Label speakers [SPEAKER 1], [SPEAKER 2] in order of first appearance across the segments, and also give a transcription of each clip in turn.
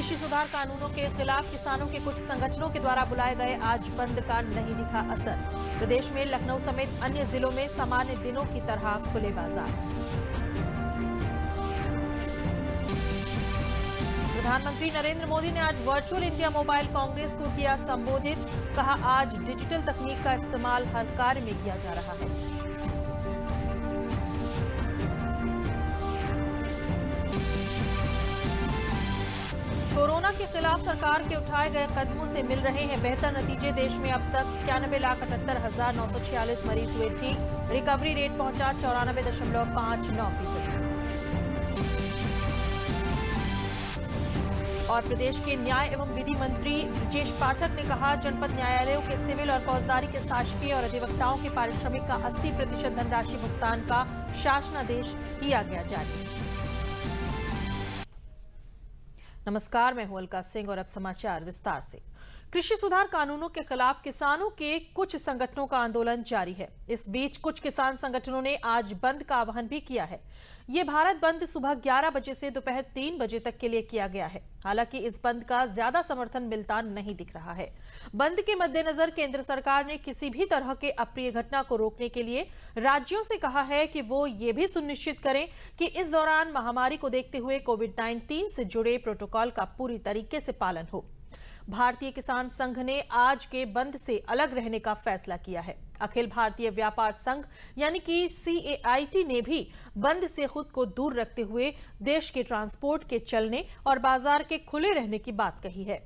[SPEAKER 1] कृषि सुधार कानूनों के खिलाफ किसानों के कुछ संगठनों के द्वारा बुलाए गए आज बंद का नहीं दिखा असर। प्रदेश में लखनऊ समेत अन्य जिलों में सामान्य दिनों की तरह खुले बाजार। प्रधानमंत्री नरेंद्र मोदी ने आज वर्चुअल इंडिया मोबाइल कांग्रेस को किया संबोधित। कहा, आज डिजिटल तकनीक का इस्तेमाल हर कार्य में किया जा रहा है। कोरोना के खिलाफ सरकार के उठाए गए कदमों से मिल रहे हैं बेहतर नतीजे। देश में अब तक 91,78,946 मरीज हुए ठीक। रिकवरी रेट पहुंचा 94.59%। और प्रदेश के न्याय एवं विधि मंत्री ब्रजेश पाठक ने कहा, जनपद न्यायालयों के सिविल और फौजदारी के शासकीय और अधिवक्ताओं के पारिश्रमिक का 80% धनराशि भुगतान का शासनादेश किया गया जारी। नमस्कार, मैं हूं अलका सिंह और अब समाचार विस्तार से। कृषि सुधार कानूनों के खिलाफ किसानों के कुछ संगठनों का आंदोलन जारी है। इस बीच कुछ किसान संगठनों ने आज बंद का आह्वान भी किया है। ये भारत बंद सुबह 11 बजे से दोपहर 3 बजे तक के लिए किया गया है। हालांकि इस बंद का ज्यादा समर्थन मिलता नहीं दिख रहा है। बंद के मद्देनजर केंद्र सरकार ने किसी भी तरह के अप्रिय घटना को रोकने के लिए राज्यों से कहा है कि वो ये भी सुनिश्चित करें कि इस दौरान महामारी को देखते हुए कोविड-19 से जुड़े प्रोटोकॉल का पूरी तरीके से पालन हो। भारतीय किसान संघ ने आज के बंद से अलग रहने का फैसला किया है। अखिल भारतीय व्यापार संघ यानी कि CAIT ने भी बंद से खुद को दूर रखते हुए देश के ट्रांसपोर्ट के चलने और बाजार के खुले रहने की बात कही है।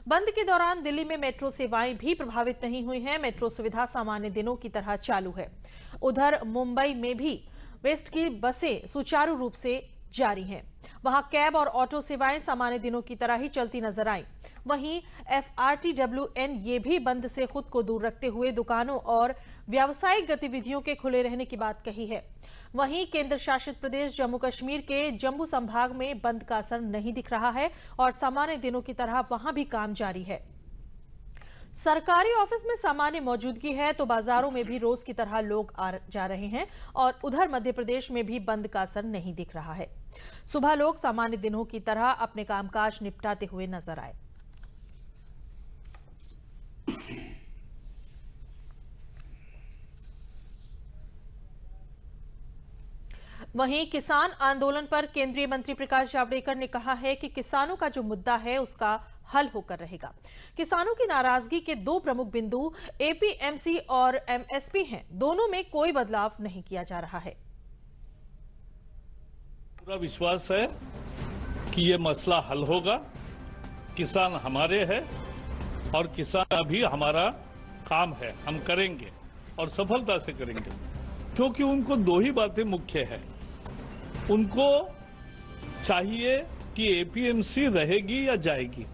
[SPEAKER 1] बंद के दौरान दिल्ली में मेट्रो सेवाएं भी प्रभावित नहीं हुई हैं। मेट्रो सुविधा सामान्य दिनों की तरह चालू है। उधर मुंबई में भी वेस्ट की बसें सुचारू रूप से जारी हैं। वहां कैब और ऑटो सेवाएं सामान्य दिनों की तरह ही चलती नजर आईं। वहीं FRTWN ये भी बंद से खुद को दूर रखते हुए दुकानों और व्यावसायिक गतिविधियों के खुले रहने की बात कही है। वहीं केंद्र शासित प्रदेश जम्मू कश्मीर के जम्मू संभाग में बंद का असर नहीं दिख रहा है और सामान्य दिनों की तरह वहां भी काम जारी है। सरकारी ऑफिस में सामान्य मौजूदगी है तो बाजारों में भी रोज की तरह लोग आ जा रहे हैं और उधर मध्य प्रदेश में भी बंद का असर नहीं दिख रहा है। सुबह लोग सामान्य दिनों की तरह अपने कामकाज निपटाते हुए नजर आए। वहीं किसान आंदोलन पर केंद्रीय मंत्री प्रकाश जावड़ेकर ने कहा है कि किसानों का जो मुद्दा है उसका हल होकर रहेगा। किसानों की नाराजगी के दो प्रमुख बिंदु APMC और MSP हैं। दोनों में कोई बदलाव नहीं किया जा रहा है।
[SPEAKER 2] पूरा विश्वास है कि ये मसला हल होगा। किसान हमारे हैं और किसान अभी हमारा काम है, हम करेंगे और सफलता से करेंगे, क्योंकि उनको दो ही बातें मुख्य है। उनको चाहिए कि APMC रहेगी या जाएगी,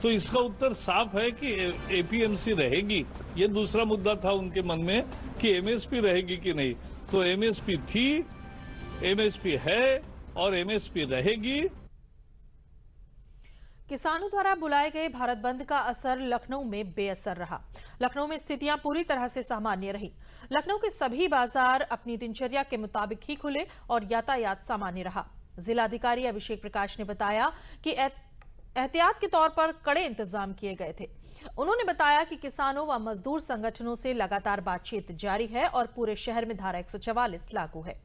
[SPEAKER 2] तो इसका उत्तर साफ है कि APMC रहेगी। ये दूसरा मुद्दा था उनके मन में कि MSP रहेगी कि नहीं, तो MSP थी, MSP है और MSP रहेगी।
[SPEAKER 1] किसानों द्वारा बुलाए गए भारत बंद का असर लखनऊ में बेअसर रहा। लखनऊ में स्थितियां पूरी तरह से सामान्य रही। लखनऊ के सभी बाजार अपनी दिनचर्या के मुताबिक ही खुले और यातायात सामान्य रहा। जिलाधिकारी अभिषेक प्रकाश ने बताया कि एहतियात के तौर पर कड़े इंतजाम किए गए थे। उन्होंने बताया कि किसानों व मजदूर संगठनों से लगातार बातचीत जारी है और पूरे शहर में धारा 144 लागू है।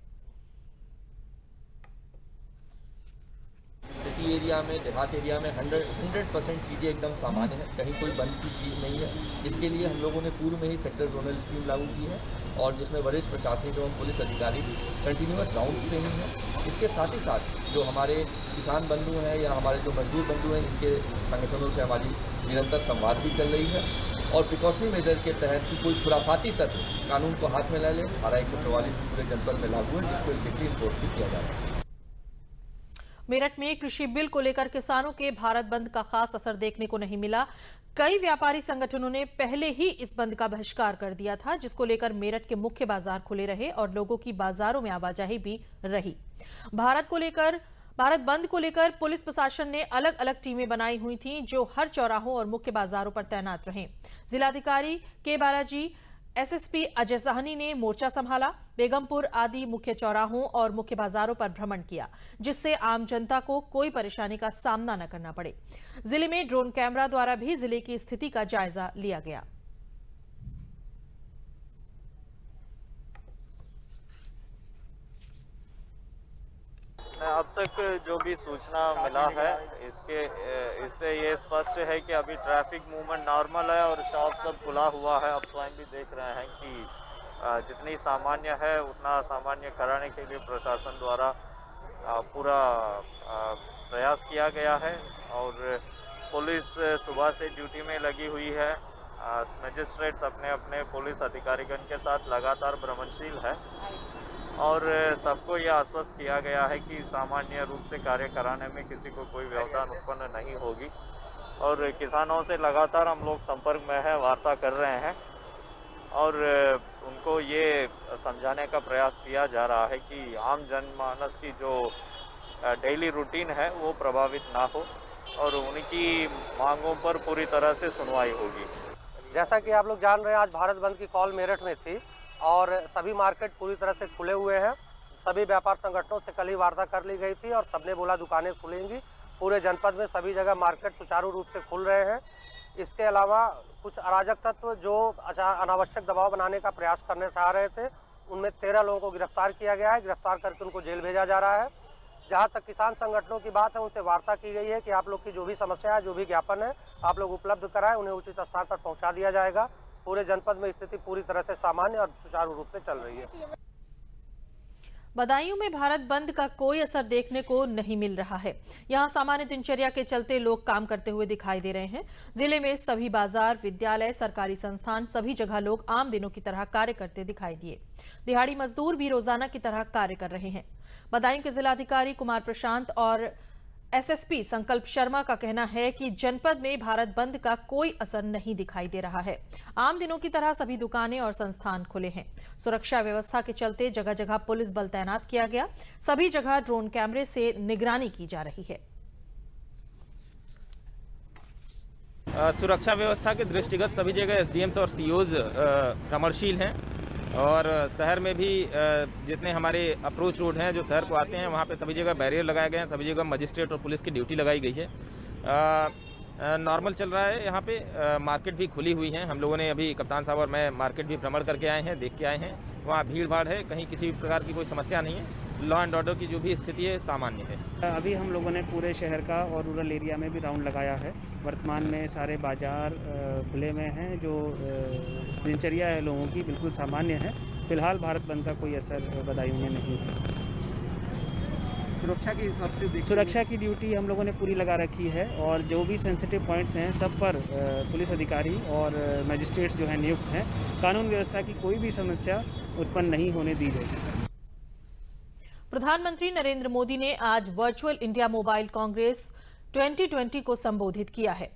[SPEAKER 3] सिटी एरिया में, देहात एरिया में 100% चीज़ें एकदम सामान्य है, कहीं कोई बंद की चीज़ नहीं है। इसके लिए हम लोगों ने पूर्व में ही सेक्टर जोनल स्कीम लागू की है और जिसमें वरिष्ठ प्रशासनिक एवं पुलिस अधिकारी भी कंटिन्यूअस राउंड्स पे ही हैं। इसके साथ ही साथ जो हमारे किसान बंधु हैं या हमारे जो मजदूर बंधु हैं, इनके संगठनों से हमारी निरंतर संवाद भी चल रही है और प्रिकॉशनरी मेजर के तहत कि कोई खुराफाती तत्व कानून को हाथ में ले ले, धारा 144 पूरे जनपद में लागू है, जिसको स्ट्रिक्टली इन्फोर्स भी किया जा रहा है।
[SPEAKER 1] मेरठ में कृषि बिल को लेकर किसानों के भारत बंद का खास असर देखने को नहीं मिला। कई व्यापारी संगठनों ने पहले ही इस बंद का बहिष्कार कर दिया था, जिसको लेकर मेरठ के मुख्य बाजार खुले रहे और लोगों की बाजारों में आवाजाही भी रही। भारत बंद को लेकर पुलिस प्रशासन ने अलग अलग टीमें बनाई हुई थीं, जो हर चौराहों और मुख्य बाजारों पर तैनात रहे। जिलाधिकारी के बालाजी एसएसपी अजय साहनी ने मोर्चा संभाला। बेगमपुर आदि मुख्य चौराहों और मुख्य बाजारों पर भ्रमण किया, जिससे आम जनता को कोई परेशानी का सामना न करना पड़े। जिले में ड्रोन कैमरा द्वारा भी जिले की स्थिति का जायजा लिया गया।
[SPEAKER 4] अब तक जो भी सूचना मिला है इससे ये स्पष्ट है कि अभी ट्रैफिक मूवमेंट नॉर्मल है और शॉप सब खुला हुआ है। आप स्वयं भी देख रहे हैं कि जितनी सामान्य है उतना सामान्य कराने के लिए प्रशासन द्वारा पूरा प्रयास किया गया है और पुलिस सुबह से ड्यूटी में लगी हुई है। मजिस्ट्रेट्स अपने अपने पुलिस अधिकारीगण के साथ लगातार भ्रमणशील है और सबको यह आश्वस्त किया गया है कि सामान्य रूप से कार्य कराने में किसी को कोई व्यवधान उत्पन्न नहीं होगी। और किसानों से लगातार हम लोग संपर्क में है, वार्ता कर रहे हैं और उनको ये समझाने का प्रयास किया जा रहा है कि आम जनमानस की जो डेली रूटीन है वो प्रभावित ना हो और उनकी मांगों पर पूरी तरह से सुनवाई होगी।
[SPEAKER 5] जैसा कि आप लोग जान रहे हैं, आज भारत बंद की कॉल मेरठ में थी और सभी मार्केट पूरी तरह से खुले हुए हैं। सभी व्यापार संगठनों से कल ही वार्ता कर ली गई थी और सबने बोला दुकानें खुलेंगी। पूरे जनपद में सभी जगह मार्केट सुचारू रूप से खुल रहे हैं। इसके अलावा कुछ अराजक तत्व जो अनावश्यक दबाव बनाने का प्रयास करने चाह रहे थे, उनमें 13 लोगों को गिरफ्तार किया गया है। गिरफ्तार करके उनको जेल भेजा जा रहा है। जहाँ तक किसान संगठनों की बात है, उनसे वार्ता की गई है कि आप लोग की जो भी समस्या है, जो भी ज्ञापन है, आप लोग उपलब्ध कराएं, उन्हें उचित स्थान पर पहुँचा दिया जाएगा। पूरे जनपद में स्थिति पूरी तरह से सामान्य और सुचारू रूप से चल रही है।
[SPEAKER 1] बदायूं में भारत बंद का कोई असर देखने को नहीं मिल रहा है। यहां सामान्य दिनचर्या के चलते लोग काम करते हुए दिखाई दे रहे हैं। जिले में सभी बाजार, विद्यालय, सरकारी संस्थान, सभी जगह लोग आम दिनों की तरह कार्य करते दिखाई दिए। दिहाड़ी मजदूर भी रोजाना की तरह कार्य कर रहे हैं। बदायूं के जिलाधिकारी कुमार प्रशांत और एसएसपी संकल्प शर्मा का कहना है कि जनपद में भारत बंद का कोई असर नहीं दिखाई दे रहा है। आम दिनों की तरह सभी दुकानें और संस्थान खुले हैं। सुरक्षा व्यवस्था के चलते जगह जगह पुलिस बल तैनात किया गया। सभी जगह ड्रोन कैमरे से निगरानी की जा रही है।
[SPEAKER 6] सुरक्षा व्यवस्था के दृष्टिगत सभी जगह एसडीएम और सीओज कमर्शियल हैं और शहर में भी जितने हमारे अप्रोच रोड हैं जो शहर को आते हैं, वहाँ पे सभी जगह बैरियर लगाए गए हैं। सभी जगह मजिस्ट्रेट और पुलिस की ड्यूटी लगाई गई है। नॉर्मल चल रहा है। यहाँ पे मार्केट भी खुली हुई है। हम लोगों ने अभी कप्तान साहब और मैं मार्केट भी भ्रमण करके आए हैं, देख के आए हैं। वहाँ भीड़ भाड़ है, कहीं किसी भी प्रकार की कोई समस्या नहीं है। लॉ एंड ऑर्डर की जो भी स्थिति है सामान्य है।
[SPEAKER 7] अभी हम लोगों ने पूरे शहर का और रूरल एरिया में भी राउंड लगाया है। वर्तमान में सारे बाजार खुले में हैं। जो दिनचर्या है लोगों की बिल्कुल सामान्य है। फिलहाल भारत बंद का कोई असर बदायूं में नहीं है। सुरक्षा की ड्यूटी हम लोगों ने पूरी लगा रखी है और जो भी सेंसिटिव पॉइंट्स हैं सब पर पुलिस अधिकारी और मजिस्ट्रेट्स जो हैं नियुक्त हैं। कानून व्यवस्था की कोई भी समस्या उत्पन्न नहीं होने दी जाएगी।
[SPEAKER 1] प्रधानमंत्री नरेंद्र मोदी ने आज वर्चुअल इंडिया मोबाइल कांग्रेस 2020 को संबोधित किया है।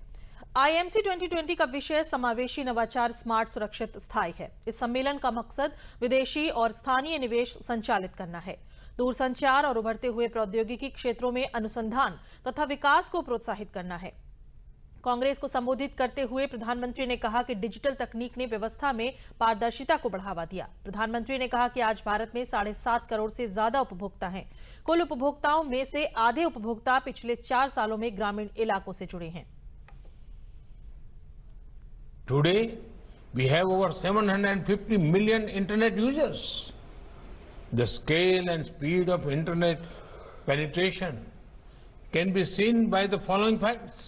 [SPEAKER 1] आईएमसी 2020 का विषय समावेशी नवाचार, स्मार्ट, सुरक्षित, स्थायी है। इस सम्मेलन का मकसद विदेशी और स्थानीय निवेश संचालित करना है, दूरसंचार और उभरते हुए प्रौद्योगिकी क्षेत्रों में अनुसंधान तथा विकास को प्रोत्साहित करना है। कांग्रेस को संबोधित करते हुए प्रधानमंत्री ने कहा कि डिजिटल तकनीक ने व्यवस्था में पारदर्शिता को बढ़ावा दिया। प्रधानमंत्री ने कहा कि आज भारत में 7.5 करोड़ से ज्यादा उपभोक्ता हैं। कुल उपभोक्ताओं में से आधे उपभोक्ता पिछले 4 सालों में ग्रामीण इलाकों से जुड़े हैं।
[SPEAKER 8] Today, we have over 750 million internet users. The scale and speed of internet penetration can be seen by the following facts.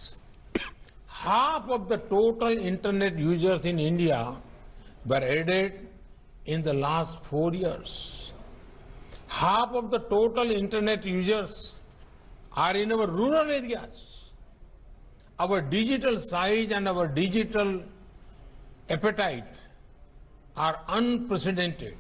[SPEAKER 8] Half of the total internet users in India were added in the last 4 years. Half of the total internet users are in our rural areas. Our digital size and our digital appetite are unprecedented.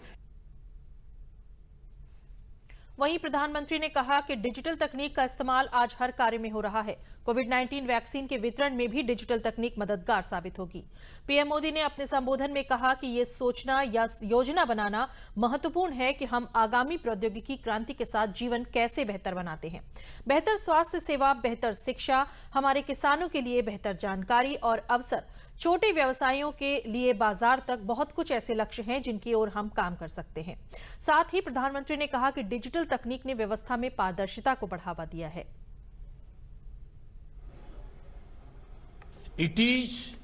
[SPEAKER 1] वहीं प्रधानमंत्री ने कहा कि digital तकनीक का इस्तेमाल आज हर कार्य में हो रहा है। कोविड-19 वैक्सीन के वितरण में भी डिजिटल तकनीक मददगार साबित होगी। पीएम मोदी ने अपने संबोधन में कहा कि ये सोचना या योजना बनाना महत्वपूर्ण है कि हम आगामी प्रौद्योगिकी क्रांति के साथ जीवन कैसे बेहतर बनाते हैं। बेहतर स्वास्थ्य सेवा, बेहतर शिक्षा, हमारे किसानों के लिए बेहतर जानकारी और अवसर, छोटे व्यवसायियों के लिए बाजार तक बहुत कुछ ऐसे लक्ष्य हैं जिनकी ओर हम काम कर सकते हैं। साथ ही प्रधानमंत्री ने कहा कि डिजिटल तकनीक ने व्यवस्था में पारदर्शिता को बढ़ावा दिया है।
[SPEAKER 8] It is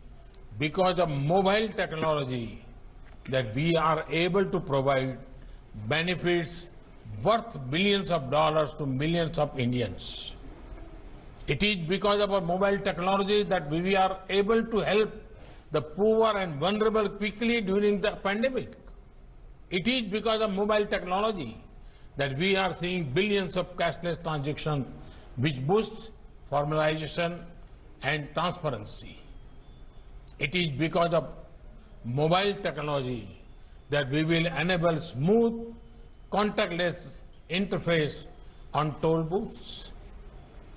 [SPEAKER 8] because of mobile technology that we are able to provide benefits worth billions of dollars to millions of Indians. It is because of our mobile technology that we are able to help the poor and vulnerable quickly during the pandemic. It is because of mobile technology that we are seeing billions of cashless transactions, which boosts formalization and transparency. It is because of mobile technology that we will enable smooth, contactless interface on toll booths.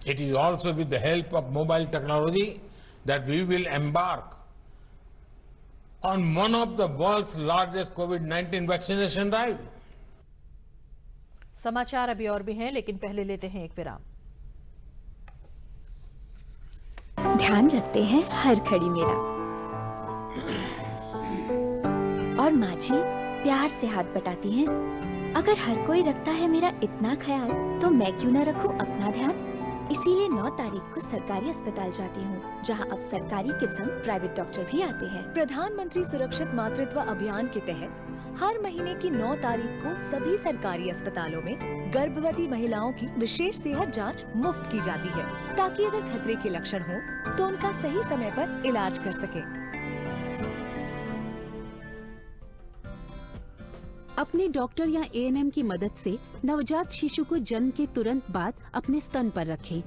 [SPEAKER 8] It is also with the help of mobile technology that we will embark on one of the world's largest COVID-19 vaccination drive.
[SPEAKER 1] समाचार अभी और भी हैं, लेकिन पहले लेते हैं एक विराम।
[SPEAKER 9] ध्यान रखते हैं हर घड़ी मेरा, और माँ जी प्यार से हाथ बटाती हैं। अगर हर कोई रखता है मेरा इतना ख्याल, तो मैं क्यों न रखूं अपना ध्यान। इसीलिए 9 तारीख को सरकारी अस्पताल जाती हूँ, जहाँ अब सरकारी के संग प्राइवेट डॉक्टर भी आते हैं।
[SPEAKER 10] प्रधानमंत्री सुरक्षित मातृत्व अभियान के तहत हर महीने की 9 तारीख को सभी सरकारी अस्पतालों में गर्भवती महिलाओं की विशेष सेहत जांच मुफ्त की जाती है, ताकि अगर खतरे के लक्षण हो तो उनका सही समय पर इलाज कर सके।
[SPEAKER 11] अपने डॉक्टर या एएनएम की मदद से नवजात शिशु को जन्म के तुरंत बाद अपने स्तन पर रखें।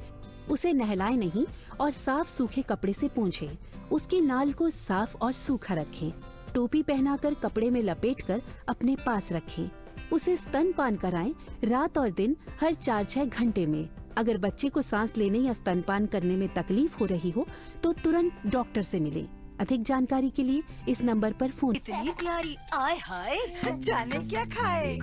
[SPEAKER 11] उसे नहलाएं नहीं और साफ सूखे कपड़े से पोंछें। उसकी नाल को साफ और सूखा रखें। टोपी पहनाकर कपड़े में लपेटकर अपने पास रखें। उसे स्तनपान कराएं रात और दिन हर 4-6 घंटे में। अगर बच्चे को सांस लेने या स्तनपान करने में तकलीफ हो रही हो तो तुरंत डॉक्टर से मिलें। अधिक जानकारी के लिए इस नंबर पर फोन।
[SPEAKER 10] इतनी प्यारी, आय हाय, जाने क्या खाए।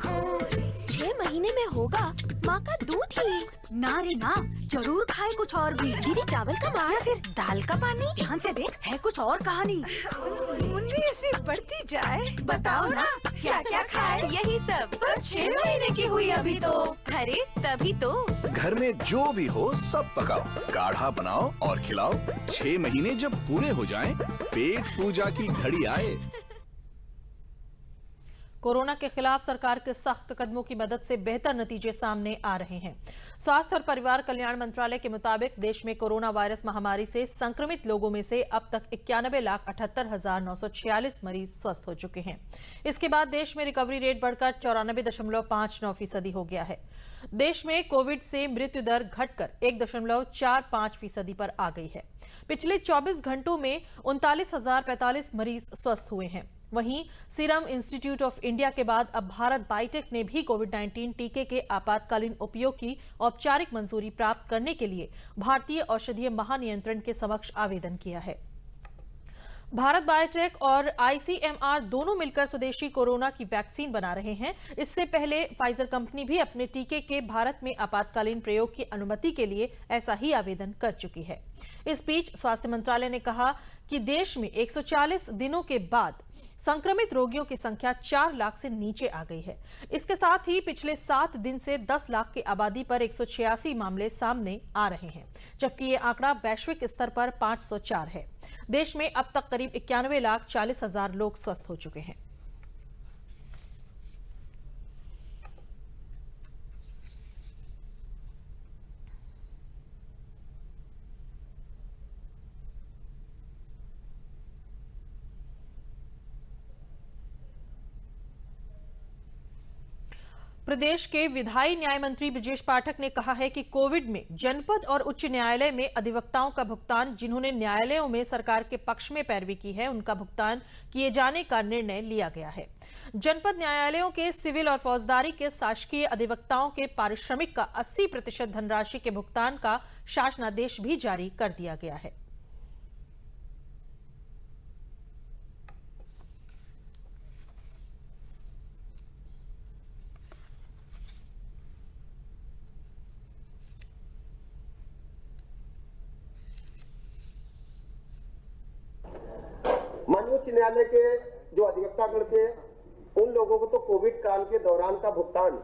[SPEAKER 9] 6 महीने में होगा माँ का दूध ही।
[SPEAKER 10] ना रे ना, जरूर खाए कुछ और भी।
[SPEAKER 9] दीदी चावल का माँ,
[SPEAKER 10] फिर दाल का पानी। ध्यान से देख, है कुछ और कहानी। मुन्नी ऐसी बढ़ती जाए, बताओ ना क्या क्या खाए।
[SPEAKER 9] यही सब।
[SPEAKER 10] पर 6 महीने की हुई अभी तो।
[SPEAKER 9] अरे तभी तो।
[SPEAKER 12] घर में जो भी हो सब पकाओ, गाढ़ा बनाओ और खिलाओ। 6 महीने जब पूरे हो जाएं, पेट पूजा की घड़ी आए।
[SPEAKER 1] कोरोना के खिलाफ सरकार के सख्त कदमों की मदद से बेहतर नतीजे सामने आ रहे हैं। स्वास्थ्य और परिवार कल्याण मंत्रालय के मुताबिक देश में कोरोना वायरस महामारी से संक्रमित लोगों में से अब तक 91,78,946 मरीज स्वस्थ हो चुके हैं। इसके बाद देश में रिकवरी रेट बढ़कर 94.59% हो गया है। देश में कोविड से मृत्यु दर घटकर 1.45% पर आ गई है। पिछले 24 घंटों में 39,045 मरीज स्वस्थ हुए हैं। वहीं सीरम इंस्टीट्यूट ऑफ इंडिया के बाद अब भारत बायोटेक ने भी कोविड-19 टीके के आपातकालीन उपयोग की औपचारिक मंजूरी प्राप्त करने के लिए भारतीय औषधीय महानियंत्रण के समक्ष आवेदन किया है। भारत बायोटेक और आईसीएमआर दोनों मिलकर स्वदेशी कोरोना की वैक्सीन बना रहे हैं। इससे पहले फाइजर कंपनी भी अपने टीके के भारत में आपातकालीन प्रयोग की अनुमति के लिए ऐसा ही आवेदन कर चुकी है। इस बीच स्वास्थ्य मंत्रालय ने कहा कि देश में 140 दिनों के बाद संक्रमित रोगियों की संख्या 4 लाख से नीचे आ गई है। इसके साथ ही पिछले 7 दिन से 10 लाख की आबादी पर 186 मामले सामने आ रहे हैं, जबकि ये आंकड़ा वैश्विक स्तर पर 504 है। देश में अब तक करीब 91,40,000 लोग स्वस्थ हो चुके हैं। प्रदेश के विधायी न्याय मंत्री ब्रजेश पाठक ने कहा है कि कोविड में जनपद और उच्च न्यायालय में अधिवक्ताओं का भुगतान, जिन्होंने न्यायालयों में सरकार के पक्ष में पैरवी की है, उनका भुगतान किए जाने का निर्णय लिया गया है। जनपद न्यायालयों के सिविल और फौजदारी के शासकीय अधिवक्ताओं के पारिश्रमिक का 80% धनराशि के भुगतान का शासनादेश भी जारी कर दिया गया है।
[SPEAKER 13] उच्च न्यायालय के जो अधिवक्तागण थे उन लोगों को तो कोविड काल के दौरान का भुगतान,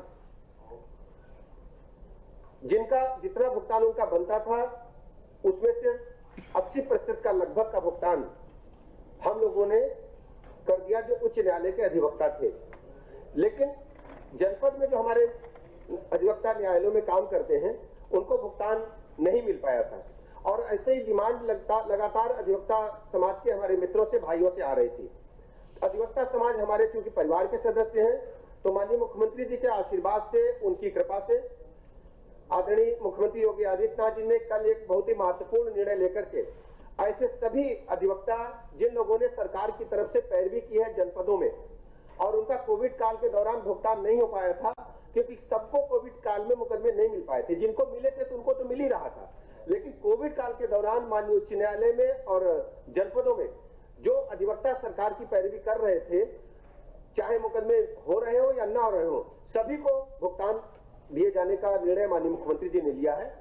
[SPEAKER 13] जिनका जितना भुगतान उनका बनता था उसमें से 80% का लगभग का भुगतान हम लोगों ने कर दिया जो उच्च न्यायालय के अधिवक्ता थे। लेकिन जनपद में जो हमारे अधिवक्ता न्यायालयों में काम करते हैं उनको भुगतान नहीं मिल पाया था और ऐसे ही डिमांड लगातार अधिवक्ता समाज के हमारे मित्रों से, भाइयों से आ रही थी। अधिवक्ता समाज हमारे चूंकि परिवार के सदस्य हैं तो माननीय मुख्यमंत्री जी के आशीर्वाद से, उनकी कृपा से आदरणीय मुख्यमंत्री योगी आदित्यनाथ जी ने कल एक बहुत ही महत्वपूर्ण निर्णय लेकर के ऐसे सभी अधिवक्ता जिन लोगों ने सरकार की तरफ से पैरवी की है जनपदों में और उनका कोविड काल के दौरान भुगतान नहीं हो पाया था क्योंकि सबको कोविड काल में मुकदमे नहीं मिल पाए थे, जिनको मिले थे तो उनको तो मिल ही रहा था, लेकिन कोविड काल के दौरान माननीय उच्च न्यायालय में और जनपदों में जो अधिवक्ता सरकार की पैरवी कर रहे थे, चाहे मुकदमे हो रहे हो या ना हो रहे हो, सभी को भुगतान दिए जाने का निर्णय माननीय मुख्यमंत्री जी ने लिया है।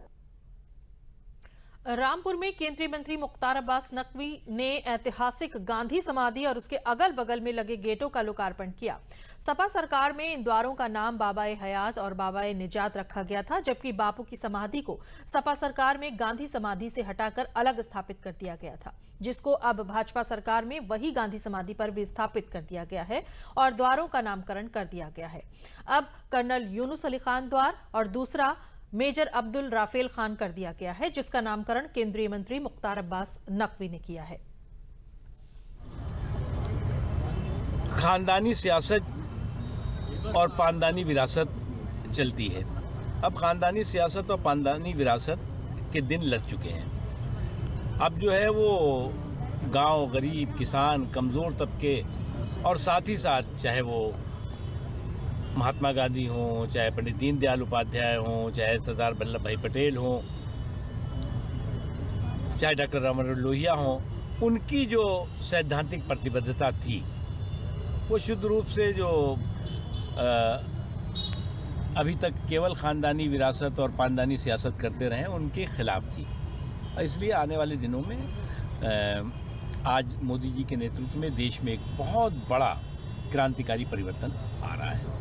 [SPEAKER 1] रामपुर में केंद्रीय मंत्री मुख्तार अब्बास नकवी ने ऐतिहासिक गांधी समाधि और उसके अगल बगल में लगे गेटों का लोकार्पण किया। सपा सरकार में इन द्वारों का नाम बाबाए हयात और बाबाए निजात रखा गया था, जबकि बापू की समाधि को सपा सरकार में गांधी समाधि से हटाकर अलग स्थापित कर दिया गया था, जिसको अब भाजपा सरकार में वही गांधी समाधि पर विस्थापित कर दिया गया है और द्वारों का नामकरण कर दिया गया है। अब कर्नल यूनुस अली खान द्वार और दूसरा मेजर अब्दुल राफेल खान कर दिया गया है, जिसका नामकरण केंद्रीय मंत्री मुख्तार अब्बास नकवी ने किया है।
[SPEAKER 14] खानदानी सियासत और पानदानी विरासत चलती है। अब खानदानी सियासत और पानदानी विरासत के दिन लग चुके हैं। अब जो है वो गांव, गरीब, किसान, कमज़ोर तबके और साथ ही साथ चाहे वो महात्मा गांधी हों, चाहे पंडित दीनदयाल उपाध्याय हों, चाहे सरदार वल्लभ भाई पटेल हों, चाहे डॉक्टर राममनोहर लोहिया हों, उनकी जो सैद्धांतिक प्रतिबद्धता थी वो शुद्ध रूप से जो अभी तक केवल ख़ानदानी विरासत और पानदानी सियासत करते रहे उनके खिलाफ थी। इसलिए आने वाले दिनों में आज मोदी जी के नेतृत्व में देश में एक बहुत बड़ा क्रांतिकारी परिवर्तन आ रहा है।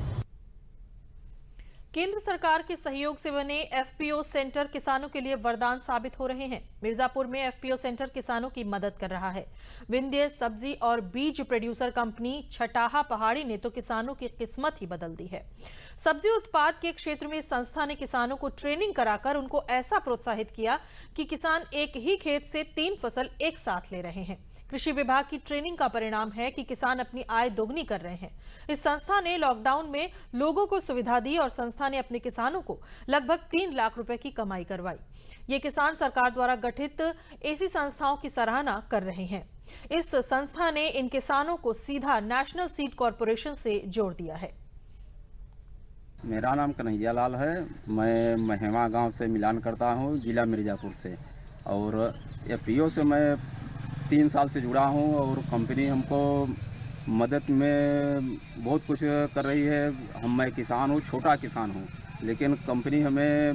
[SPEAKER 1] केंद्र सरकार के सहयोग से बने एफपीओ सेंटर किसानों के लिए वरदान साबित हो रहे हैं। मिर्जापुर में एफपीओ सेंटर किसानों की मदद कर रहा है। विंध्य सब्जी और बीज प्रोड्यूसर कंपनी छटाहा पहाड़ी ने तो किसानों की किस्मत ही बदल दी है। सब्जी उत्पाद के क्षेत्र में संस्था ने किसानों को ट्रेनिंग कराकर उनको ऐसा प्रोत्साहित किया कि किसान एक ही खेत से 3 फसल एक साथ ले रहे हैं। कृषि विभाग की ट्रेनिंग का परिणाम है कि किसान अपनी आय दोगुनी कर रहे हैं। इस संस्था ने लॉकडाउन में लोगों को सुविधा दी और संस्था ने अपने किसानों को लगभग 3 लाख रुपए की कमाई करवाई। ये किसान सरकार द्वारा गठित ऐसी संस्थाओं की सराहना कर रहे हैं। इस संस्था ने इन किसानों को सीधा नेशनल सीड कॉरपोरेशन से जोड़ दिया है।
[SPEAKER 15] मेरा नाम कन्हैया लाल है। मैं महिमा गांव से मिलान करता हूं, जिला मिर्ज़ापुर से, और एफपीओ से मैं 3 साल से जुड़ा हूं और कंपनी हमको मदद में बहुत कुछ कर रही है। मैं किसान हूं, छोटा किसान हूं, लेकिन कंपनी हमें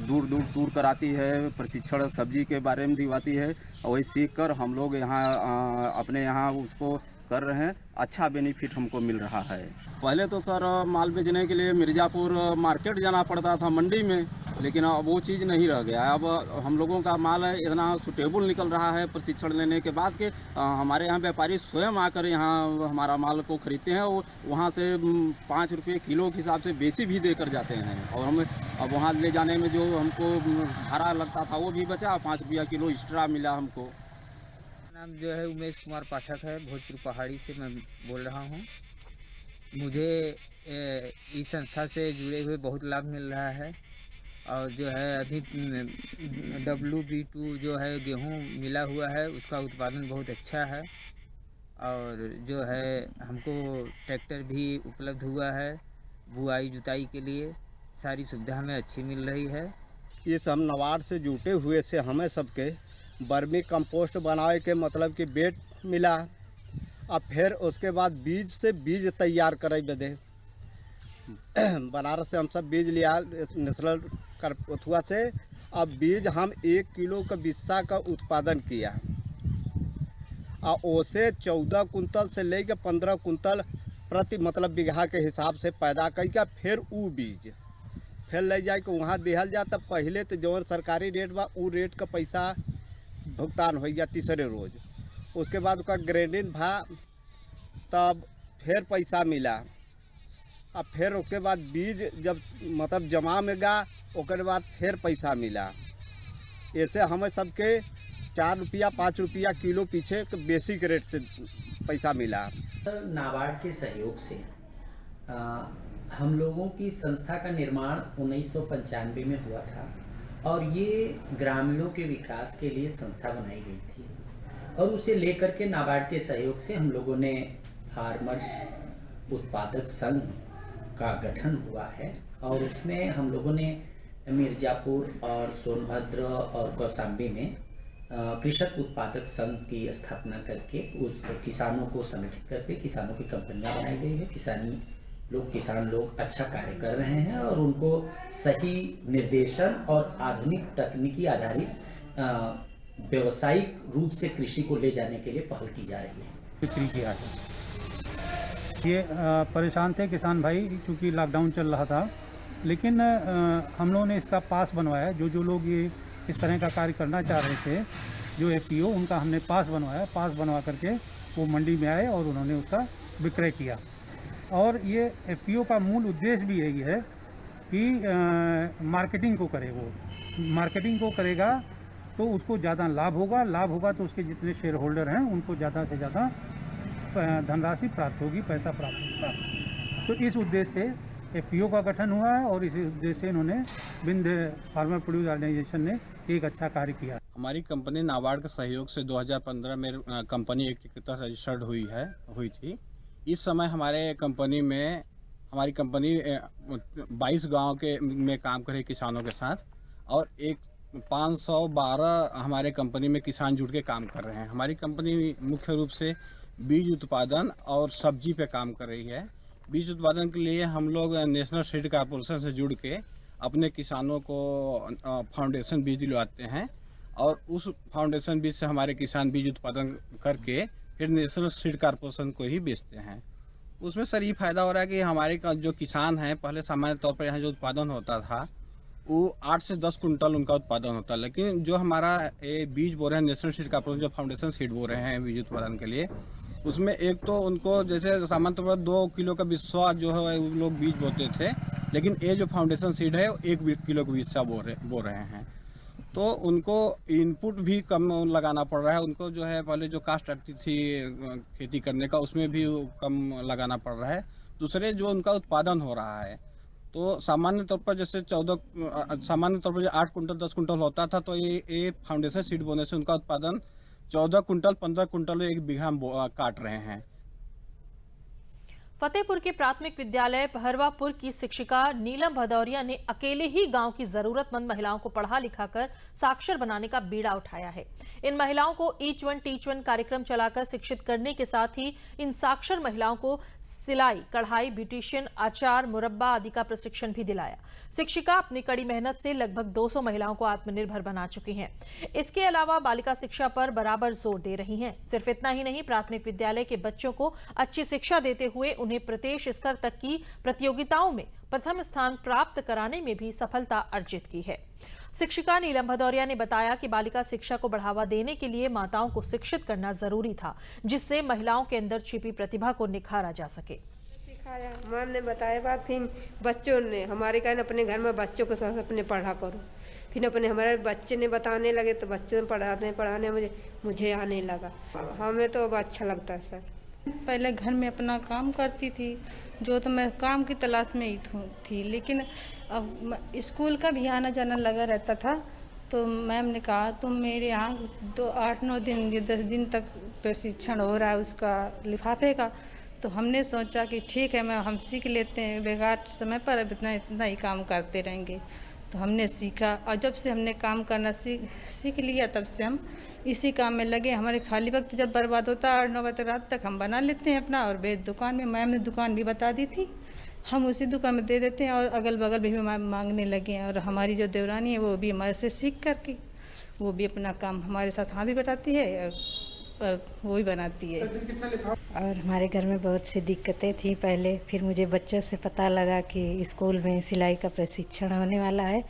[SPEAKER 15] दूर दूर टूर कराती है, प्रशिक्षण सब्जी के बारे में दिवाती है और वही सीख कर हम लोग यहाँ अपने यहाँ उसको कर रहे हैं। अच्छा बेनिफिट हमको मिल रहा है। पहले तो सर माल बेचने के लिए मिर्ज़ापुर मार्केट जाना पड़ता था, मंडी में, लेकिन अब वो चीज़ नहीं रह गया। अब हम लोगों का माल है इतना सुटेबल निकल रहा है प्रशिक्षण लेने के बाद के हमारे यहाँ व्यापारी स्वयं आकर यहाँ हमारा माल को खरीदते हैं और वहाँ से 5 रुपये किलो के हिसाब से बेसी भी देकर जाते हैं। और हमें अब वहाँ ले जाने में जो हमको भाड़ा लगता था वो भी बचा, 5 रुपया किलो एक्स्ट्रा मिला हमको।
[SPEAKER 16] नाम जो है उमेश कुमार पाठक है, भोजपुर पहाड़ी से मैं बोल रहा हूँ। मुझे इस संस्था से जुड़े हुए बहुत लाभ मिल रहा है और जो है अभी WB2 जो है गेहूँ मिला हुआ है, उसका उत्पादन बहुत अच्छा है और जो है हमको ट्रैक्टर भी उपलब्ध हुआ है बुआई जुताई के लिए। सारी सुविधा हमें अच्छी मिल रही है।
[SPEAKER 5] ये सब नवाड से जुटे हुए से हमें सबके वर्मी कंपोस्ट बनाए के मतलब कि बेड मिला। अब फिर उसके बाद बीज से बीज तैयार करे बदे बनारस से हम सब बीज लिया नेशनल करथुआ से। अब बीज हम 1 किलो का बिस्सा का उत्पादन किया
[SPEAKER 17] और ओसे 14 कुंतल से लेकर 15 कुंतल प्रति मतलब बीघा के हिसाब से पैदा करके फिर ऊ बीज फिर ले जाए के वहाँ दिहल जा। तब पहले तो जौन सरकारी रेट बा ऊ रेट का पैसा भुगतान हो गया तीसरे रोज। उसके बाद उसका ग्रेडिंग भा तब फिर पैसा मिला। अब फिर उसके बाद बीज जब मतलब जमा में गा उसके बाद फिर पैसा मिला। ऐसे हमें सबके 4 रुपया 5 रुपया किलो पीछे बेसिक रेट से पैसा मिला।
[SPEAKER 18] नाबार्ड के सहयोग से हम लोगों की संस्था का निर्माण 1995 में हुआ था और ये ग्रामीणों के विकास के लिए संस्था बनाई गई थी और उसे लेकर के नाबार्ड के सहयोग से हम लोगों ने फार्मर्स उत्पादक संघ का गठन हुआ है और उसमें हम लोगों ने मिर्ज़ापुर और सोनभद्र और कौशाम्बी में कृषक उत्पादक संघ की स्थापना करके उस किसानों को संगठित करके किसानों की कंपनियां बनाई गई है। किसान लोग अच्छा कार्य कर रहे हैं और उनको सही निर्देशन और आधुनिक तकनीकी आधारित व्यावसायिक रूप से कृषि को ले जाने के लिए पहल की जा रही है।
[SPEAKER 19] बिक्री किया है। ये परेशान थे किसान भाई क्योंकि लॉकडाउन चल रहा था, लेकिन हम लोगों ने इसका पास बनवाया। जो लोग ये इस तरह का कार्य करना चाह रहे थे, जो एफपीओ, उनका हमने पास बनवाया। पास बनवा करके वो मंडी में आए और उन्होंने उसका विक्रय किया। और ये एफपीओ का मूल उद्देश्य भी यही है कि मार्केटिंग को करे। वो मार्केटिंग को करेगा तो उसको ज़्यादा लाभ होगा तो उसके जितने शेयर होल्डर हैं उनको ज़्यादा से ज़्यादा धनराशि प्राप्त होगी, पैसा प्राप्त होगा। तो इस उद्देश्य से एफपीओ का गठन हुआ है और इस उद्देश्य से इन्होंने विंध्य फार्मर प्रोड्यूस ऑर्गेनाइजेशन ने एक अच्छा कार्य किया।
[SPEAKER 15] हमारी कंपनी नाबार्ड के सहयोग से 2015 में कंपनी एक्टिविटी रजिस्टर्ड हुई थी। इस समय हमारी कंपनी 22 गांव में काम करे किसानों के साथ और 512 हमारे कंपनी में किसान जुड़ के काम कर रहे हैं। हमारी कंपनी मुख्य रूप से बीज उत्पादन और सब्जी पे काम कर रही है। बीज उत्पादन के लिए हम लोग नेशनल सीड कॉर्पोरेशन से जुड़ के अपने किसानों को फाउंडेशन बीज दिलवाते हैं और उस फाउंडेशन बीज से हमारे किसान बीज उत्पादन करके फिर नेशनल सीड कॉर्पोरेशन को ही बेचते हैं। उसमें सर ये फ़ायदा हो रहा है कि हमारे जो किसान हैं, पहले सामान्य तौर पर यहाँ जो उत्पादन होता था वो 8 से 10 कुंटल उनका उत्पादन होता है, लेकिन जो हमारा ये बीज बो रहे हैं नेशनल सीड कॉर्पोरेशन जो फाउंडेशन सीड बो रहे हैं बीज उत्पादन के लिए, उसमें एक तो उनको जैसे सामान्य तौर पर 2 किलो का बिस्वा जो है वो लोग बीज बोते थे, लेकिन ये जो फाउंडेशन सीड है 1 किलो का बिस्वा बो रहे हैं। तो उनको इनपुट भी कम लगाना पड़ रहा है। उनको जो है पहले जो कास्ट आती थी खेती करने का उसमें भी कम लगाना पड़ रहा है। दूसरे जो उनका उत्पादन हो रहा है तो सामान्य तौर पर जैसे 8 कुंटल 10 कुंटल होता था, तो ये फाउंडेशन सीड बोने से उनका उत्पादन 14 कुंटल 15 कुंटल 1 बीघा में काट रहे हैं।
[SPEAKER 1] फतेहपुर के प्राथमिक विद्यालय पहरवापुर की शिक्षिका नीलम भदौरिया ने अकेले ही गांव की जरूरतमंद महिलाओं को पढ़ा लिखाकर साक्षर बनाने का बीड़ा उठाया है। इन महिलाओं को ईच वन टीच वन कार्यक्रम चलाकर शिक्षित करने के साथ ही इन साक्षर महिलाओं को सिलाई, कढ़ाई, ब्यूटिशियन, अचार, मुरब्बा आदि का प्रशिक्षण भी दिलाया। शिक्षिका अपनी कड़ी मेहनत से लगभग 200 महिलाओं को आत्मनिर्भर बना चुकी हैं। इसके अलावा बालिका शिक्षा पर बराबर जोर दे रही हैं। सिर्फ इतना ही नहीं, प्राथमिक विद्यालय के बच्चों को अच्छी शिक्षा देते हुए उन्हें प्रदेश स्तर तक की प्रतियोगिताओं में प्रथम स्थान प्राप्त कराने में भी सफलता अर्जित की है। शिक्षिका नीलम भदौरिया ने बताया कि बालिका शिक्षा को बढ़ावा देने के लिए माताओं को शिक्षित करना जरूरी था, जिससे महिलाओं के अंदर छिपी प्रतिभा को निखारा जा सके।
[SPEAKER 20] सिखाया, माँ ने बताया बात, फिर बच्चों ने हमारे कहने अपने घर में बच्चों के साथ अपने पढ़ा करो। फिर अपने हमारे बच्चे ने बताने लगे तो बच्चे पढ़ाने मुझे आने लगा। हमें तो अब अच्छा लगता है सर।
[SPEAKER 21] पहले घर में अपना काम करती थी, जो तो मैं काम की तलाश में ही थी, लेकिन अब स्कूल का भी आना जाना लगा रहता था। तो मैम ने कहा तुम मेरे यहाँ 8-9 दिन 10 दिन तक प्रशिक्षण हो रहा है उसका लिफाफे का। तो हमने सोचा कि ठीक है, हम सीख लेते हैं, बेकार समय पर अब इतना ही काम करते रहेंगे। तो हमने सीखा और जब से हमने काम करना सीख लिया तब से हम इसी काम में लगे। हमारे खाली वक्त जब बर्बाद होता है 8-9 बजे रात तक हम बना लेते हैं अपना, और दुकान में मैम ने दुकान भी बता दी थी, हम उसी दुकान में दे देते हैं और अगल बगल भी मांगने लगे हैं। और हमारी जो देवरानी है वो भी हमारे से सीख करके वो भी अपना काम हमारे साथ हाथ भी बटाती है और वही बनाती है।
[SPEAKER 2] और हमारे घर में बहुत सी दिक्कतें थी पहले, फिर मुझे बच्चों से पता लगा कि स्कूल में सिलाई का प्रशिक्षण होने वाला है।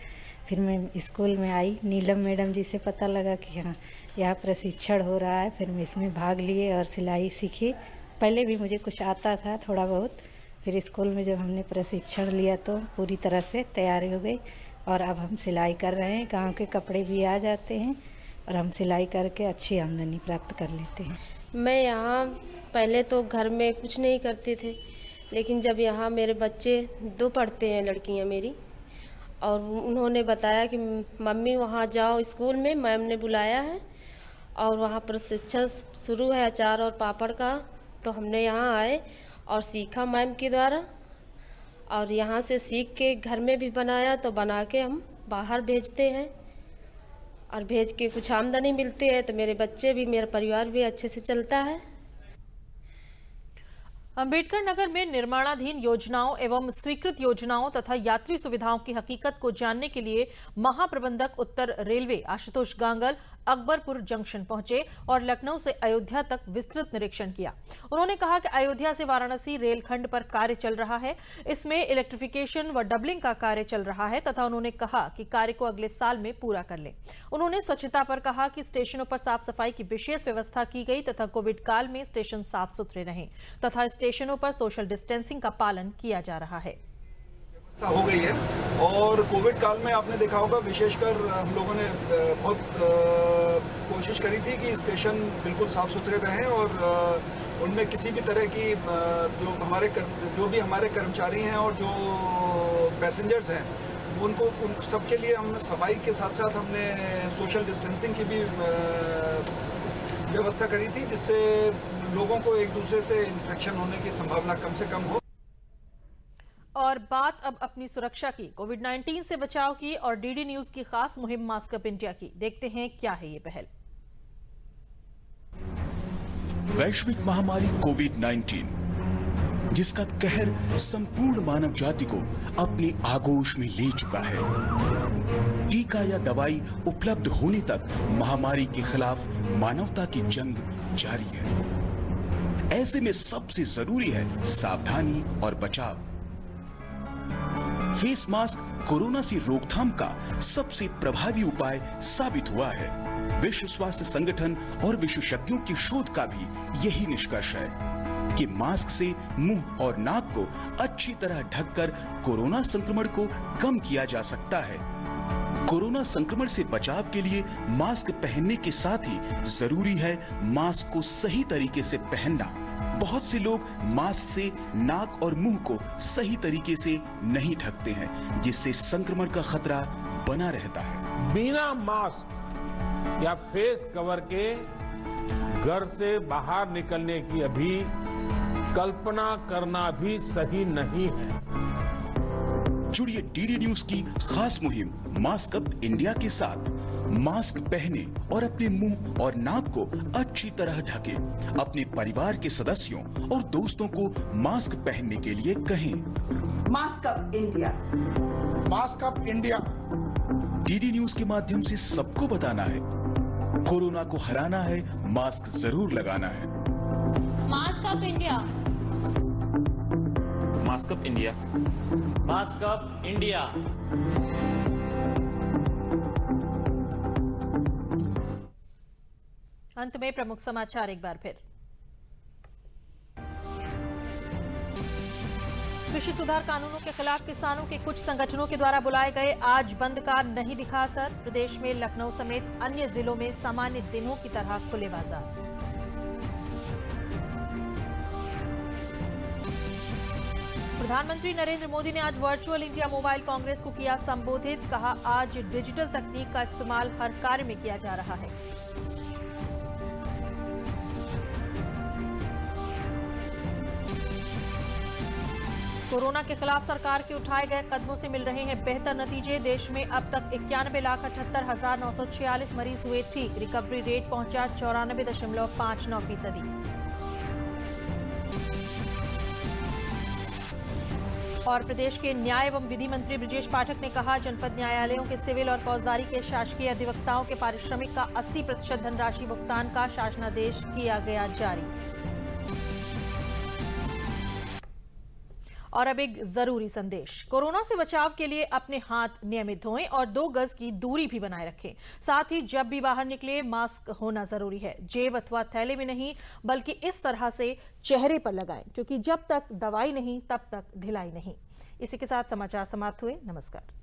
[SPEAKER 2] फिर मैं स्कूल में आई, नीलम मैडम जी से पता लगा कि हाँ यहाँ प्रशिक्षण हो रहा है। फिर मैं इसमें भाग लिए और सिलाई सीखी। पहले भी मुझे कुछ आता था थोड़ा बहुत, फिर स्कूल में जब हमने प्रशिक्षण लिया तो पूरी तरह से तैयारी हो गई और अब हम सिलाई कर रहे हैं। गांव के कपड़े भी आ जाते हैं और हम सिलाई करके अच्छी आमदनी प्राप्त कर लेते हैं।
[SPEAKER 22] मैं यहाँ पहले तो घर में कुछ नहीं करते थे, लेकिन जब यहाँ मेरे बच्चे 2 पढ़ते हैं, लड़कियाँ मेरी, और उन्होंने बताया कि मम्मी वहाँ जाओ स्कूल में, मैम ने बुलाया है और वहाँ प्रशिक्षण शुरू है अचार और पापड़ का। तो हमने यहाँ आए और सीखा मैम के द्वारा, और यहाँ से सीख के घर में भी बनाया, तो बना के हम बाहर भेजते हैं और भेज के कुछ आमदनी मिलती है, तो मेरे बच्चे भी, मेरा परिवार भी अच्छे से चलता है।
[SPEAKER 1] अंबेडकर नगर में निर्माणाधीन योजनाओं एवं स्वीकृत योजनाओं तथा यात्री सुविधाओं की हकीकत को जानने के लिए महाप्रबंधक उत्तर रेलवे आशुतोष गांगल अकबरपुर जंक्शन पहुंचे और लखनऊ से अयोध्या तक विस्तृत निरीक्षण किया। उन्होंने कहा कि अयोध्या से वाराणसी रेलखंड पर कार्य चल रहा है, इसमें इलेक्ट्रिफिकेशन व डबलिंग का कार्य चल रहा है तथा उन्होंने कहा कि कार्य को अगले साल में पूरा कर ले। उन्होंने स्वच्छता पर कहा कि स्टेशनों पर साफ सफाई की विशेष व्यवस्था की गई तथा कोविड काल में स्टेशन साफ सुथरे रहें तथा स्टेशनों पर सोशल डिस्टेंसिंग का पालन किया जा रहा है।
[SPEAKER 23] हो गई है और कोविड काल में आपने देखा होगा, विशेषकर हम लोगों ने बहुत कोशिश करी थी कि स्टेशन बिल्कुल साफ सुथरे रहें और उनमें किसी भी तरह की जो भी हमारे कर्मचारी हैं और जो पैसेंजर्स हैं उन सबके लिए हम सफाई के साथ साथ हमने सोशल डिस्टेंसिंग की भी व्यवस्था करी थी, जिससे लोगों को एक दूसरे से इन्फेक्शन होने की संभावना कम से कम हो।
[SPEAKER 1] और बात अब अपनी सुरक्षा की, कोविड-19 से बचाव की और डीडी न्यूज की खास मुहिम मास्क अप इंडिया की। देखते हैं क्या है ये पहल।
[SPEAKER 24] वैश्विक महामारी कोविड-19 जिसका कहर संपूर्ण मानव जाति को अपनी आगोश में ले चुका है। टीका या दवाई उपलब्ध होने तक महामारी के खिलाफ मानवता की जंग जारी है। ऐसे में सबसे जरूरी है सावधानी और बचाव। फेस मास्क कोरोना से रोकथाम का सबसे प्रभावी उपाय साबित हुआ है। विश्व स्वास्थ्य संगठन और विशेषज्ञों की शोध का भी यही निष्कर्ष है कि मास्क से मुंह और नाक को अच्छी तरह ढककर कोरोना संक्रमण को कम किया जा सकता है। कोरोना संक्रमण से बचाव के लिए मास्क पहनने के साथ ही जरूरी है मास्क को सही तरीके से पहनना। बहुत से लोग मास्क से नाक और मुंह को सही तरीके से नहीं ढकते हैं, जिससे संक्रमण का खतरा बना रहता है।
[SPEAKER 8] बिना मास्क या फेस कवर के घर से बाहर निकलने की अभी कल्पना करना भी सही नहीं है।
[SPEAKER 24] जुड़िए डीडी न्यूज की खास मुहिम मास्क अप इंडिया के साथ। मास्क पहने और अपने मुंह और नाक को अच्छी तरह ढके। अपने परिवार के सदस्यों और दोस्तों को मास्क पहनने के लिए कहें।
[SPEAKER 25] Mask up India,
[SPEAKER 24] mask up India. DD news के माध्यम से सबको बताना है, कोरोना को हराना है, मास्क जरूर लगाना है।
[SPEAKER 26] Mask up India,
[SPEAKER 27] mask up India,
[SPEAKER 26] mask up India.
[SPEAKER 1] अंत में प्रमुख समाचार एक बार फिर। कृषि सुधार कानूनों के खिलाफ किसानों के कुछ संगठनों के द्वारा बुलाए गए आज बंद का नहीं दिखा असर। प्रदेश में लखनऊ समेत अन्य जिलों में सामान्य दिनों की तरह खुले बाजार। प्रधानमंत्री नरेंद्र मोदी ने आज वर्चुअल इंडिया मोबाइल कांग्रेस को किया संबोधित। कहा, आज डिजिटल तकनीक का इस्तेमाल हर कार्य में किया जा रहा है। कोरोना के खिलाफ सरकार के उठाए गए कदमों से मिल रहे हैं बेहतर नतीजे। देश में अब तक 91,78,946 मरीज हुए ठीक। रिकवरी रेट पहुंचा 94.59%। और प्रदेश के न्याय एवं विधि मंत्री ब्रजेश पाठक ने कहा, जनपद न्यायालयों के सिविल और फौजदारी के शासकीय अधिवक्ताओं के पारिश्रमिक का 80% धनराशि भुगतान का शासनादेश किया गया जारी। और अब एक जरूरी संदेश। कोरोना से बचाव के लिए अपने हाथ नियमित धोएं और 2 गज की दूरी भी बनाए रखें। साथ ही जब भी बाहर निकले मास्क होना जरूरी है। जेब अथवा थैले में नहीं, बल्कि इस तरह से चेहरे पर लगाएं, क्योंकि जब तक दवाई नहीं तब तक ढिलाई नहीं। इसी के साथ समाचार समाप्त हुए। नमस्कार।